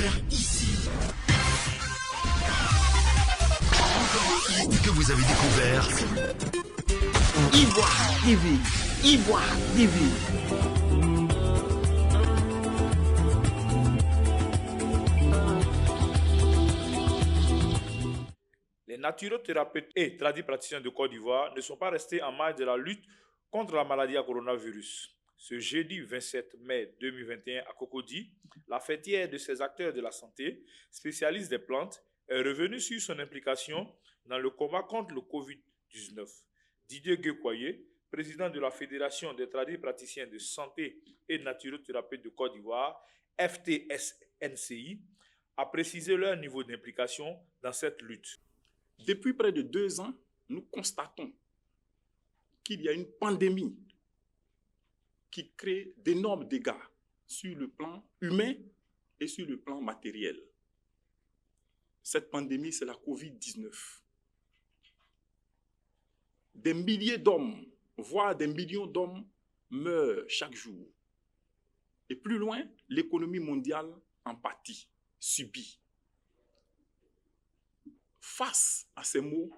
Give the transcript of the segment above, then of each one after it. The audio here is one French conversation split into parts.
découvert ici. Que vous avez découvert Ivoire TV. Ivoire TV. Les naturothérapeutes et tradipraticiens de Côte d'Ivoire ne sont pas restés en marge de la lutte contre la maladie à coronavirus. Ce jeudi 27 mai 2021 à Cocody, la fêtière de ces acteurs de la santé, spécialiste des plantes, est revenue sur son implication dans le combat contre le Covid-19. Didier Guékoye, président de la Fédération des tradipraticiens de santé et naturothérapeutes de Côte d'Ivoire, FTSNCI, a précisé leur niveau d'implication dans cette lutte. Depuis près de 2 ans, nous constatons qu'il y a une pandémie qui crée d'énormes dégâts sur le plan humain et sur le plan matériel. Cette pandémie, c'est la Covid-19. Des milliers d'hommes, voire des millions d'hommes meurent chaque jour. Et plus loin, l'économie mondiale en pâtit, subit. Face à ces mots,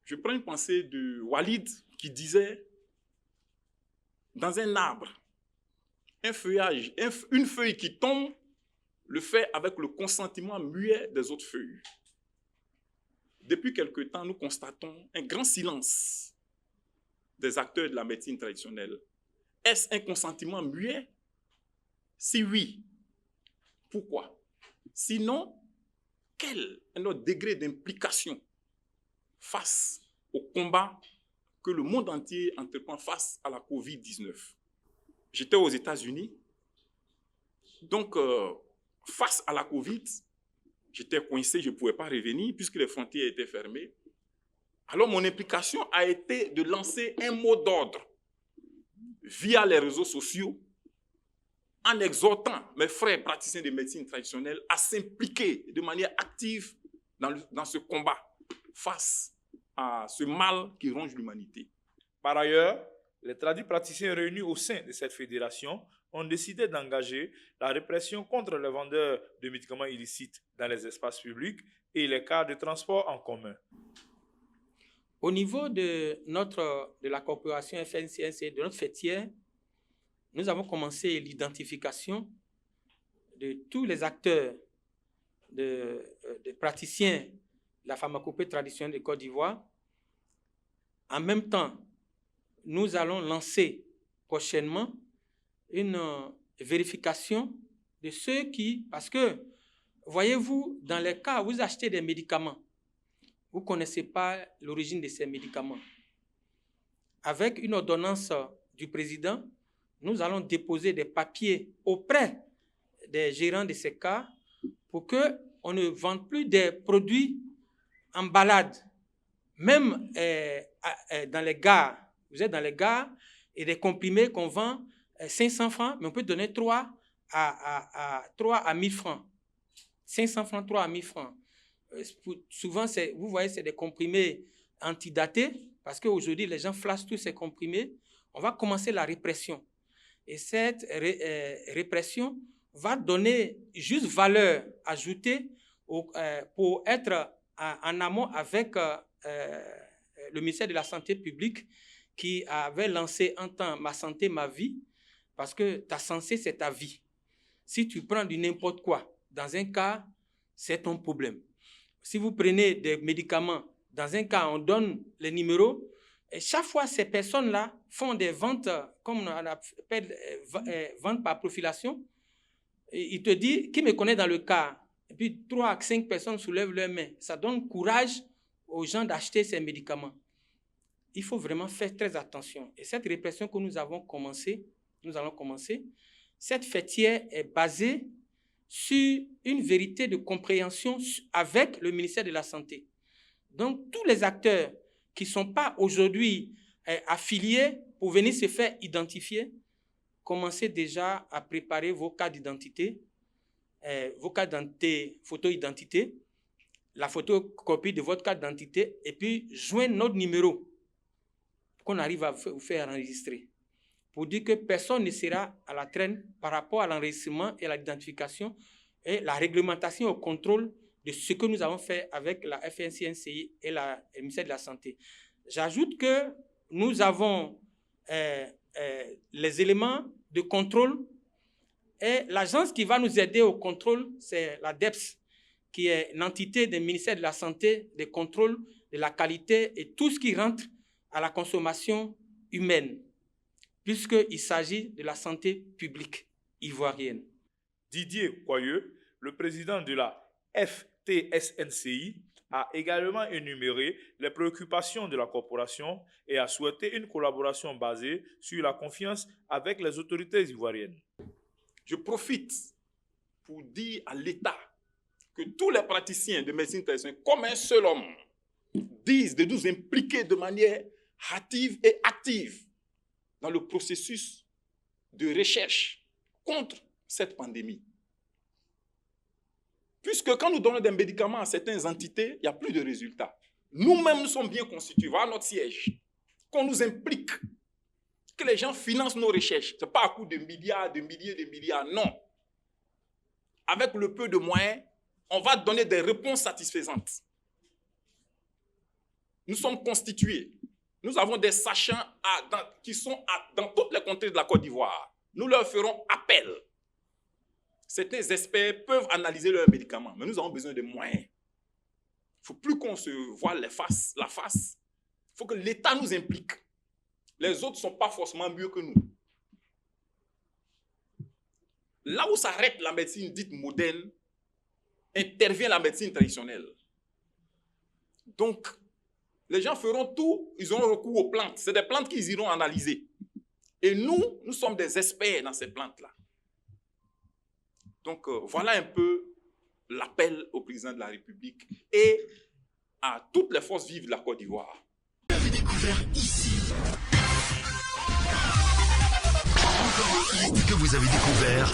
je prends une pensée de Walid qui disait: dans un arbre, un feuillage, une feuille qui tombe, le fait avec le consentement muet des autres feuilles. Depuis quelque temps, nous constatons un grand silence des acteurs de la médecine traditionnelle. Est-ce un consentement muet? Si oui, pourquoi? Sinon, quel est notre degré d'implication face au combat que le monde entier entreprend face à la Covid-19? J'étais aux États-Unis, donc face à la Covid, j'étais coincé, je ne pouvais pas revenir puisque les frontières étaient fermées. Alors mon implication a été de lancer un mot d'ordre via les réseaux sociaux en exhortant mes frères praticiens de médecine traditionnelle à s'impliquer de manière active dans ce combat face à ce mal qui ronge l'humanité. Par ailleurs, les tradipraticiens réunis au sein de cette fédération ont décidé d'engager la répression contre les vendeurs de médicaments illicites dans les espaces publics et les cars de transport en commun. Au niveau de la corporation FNCNC, de notre fêtière, nous avons commencé l'identification de tous les acteurs, des praticiens de la pharmacopée traditionnelle de Côte d'Ivoire. En même temps, nous allons lancer prochainement une vérification de ceux qui, parce que, voyez-vous, dans les cas où vous achetez des médicaments, vous ne connaissez pas l'origine de ces médicaments. Avec une ordonnance du président, nous allons déposer des papiers auprès des gérants de ces cas pour qu'on ne vende plus des produits en balade. Même dans les gares, vous êtes dans les gares et des comprimés qu'on vend 500 francs, mais on peut donner 3 à 1000 francs. 500 francs, 3 à 1000 francs. Souvent, vous voyez, c'est des comprimés antidatés parce qu'aujourd'hui, les gens flashent tous ces comprimés. On va commencer la répression. Et cette répression va donner juste valeur ajoutée pour être en amont avec le ministère de la Santé publique qui avait lancé un temps « Ma santé, ma vie » parce que ta santé, c'est ta vie. Si tu prends du n'importe quoi, dans un cas, c'est ton problème. Si vous prenez des médicaments, dans un cas, on donne les numéros. Et chaque fois, ces personnes-là font des ventes, comme on appelle ventes par profilation. Et il te dit, qui me connaît dans le cas? Et puis 3 à 5 personnes soulèvent leurs mains. Ça donne courage aux gens d'acheter ces médicaments. Il faut vraiment faire très attention. Et cette répression que nous allons commencer, cette fêtière est basée sur une vérité de compréhension avec le ministère de la Santé. Donc, tous les acteurs qui ne sont pas aujourd'hui affiliés pour venir se faire identifier, commencez déjà à préparer vos cartes d'identité, photo identité, la photocopie de votre carte d'identité et puis joindre notre numéro pour qu'on arrive à vous faire enregistrer. pour dire que personne ne sera à la traîne par rapport à l'enregistrement et à l'identification et la réglementation au contrôle de ce que nous avons fait avec la FNCNCI et le ministère de la Santé. J'ajoute que nous avons les éléments de contrôle et l'agence qui va nous aider au contrôle, c'est la DEPS, qui est une entité du ministère de la Santé, des contrôles de la qualité et tout ce qui rentre à la consommation humaine, puisqu'il s'agit de la santé publique ivoirienne. Didier Coyeux, le président de la FTSNCI, a également énuméré les préoccupations de la corporation et a souhaité une collaboration basée sur la confiance avec les autorités ivoiriennes. Je profite pour dire à l'État que tous les praticiens de médecine traditionnelle, comme un seul homme, disent de nous impliquer de manière hâtive et active dans le processus de recherche contre cette pandémie. Puisque quand nous donnons des médicaments à certaines entités, il n'y a plus de résultats. Nous-mêmes, nous sommes bien constitués. Voilà notre siège. Qu'on nous implique, que les gens financent nos recherches. Ce n'est pas à coup de milliards, de milliers, de milliards, non. Avec le peu de moyens, on va donner des réponses satisfaisantes. Nous sommes constitués. Nous avons des sachants qui sont dans toutes les contrées de la Côte d'Ivoire. Nous leur ferons appel. Certains experts peuvent analyser leurs médicaments, mais nous avons besoin de moyens. Il ne faut plus qu'on se voile la face. Il faut que l'État nous implique. Les autres ne sont pas forcément mieux que nous. Là où s'arrête la médecine dite moderne, intervient la médecine traditionnelle. Donc, les gens feront tout, ils auront recours aux plantes. C'est des plantes qu'ils iront analyser. Et nous sommes des experts dans ces plantes-là. Donc, voilà un peu l'appel au président de la République et à toutes les forces vives de la Côte d'Ivoire. Vous avez découvert ici. Que vous avez découvert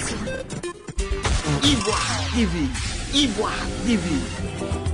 Ivoire TV. Ivoire TV.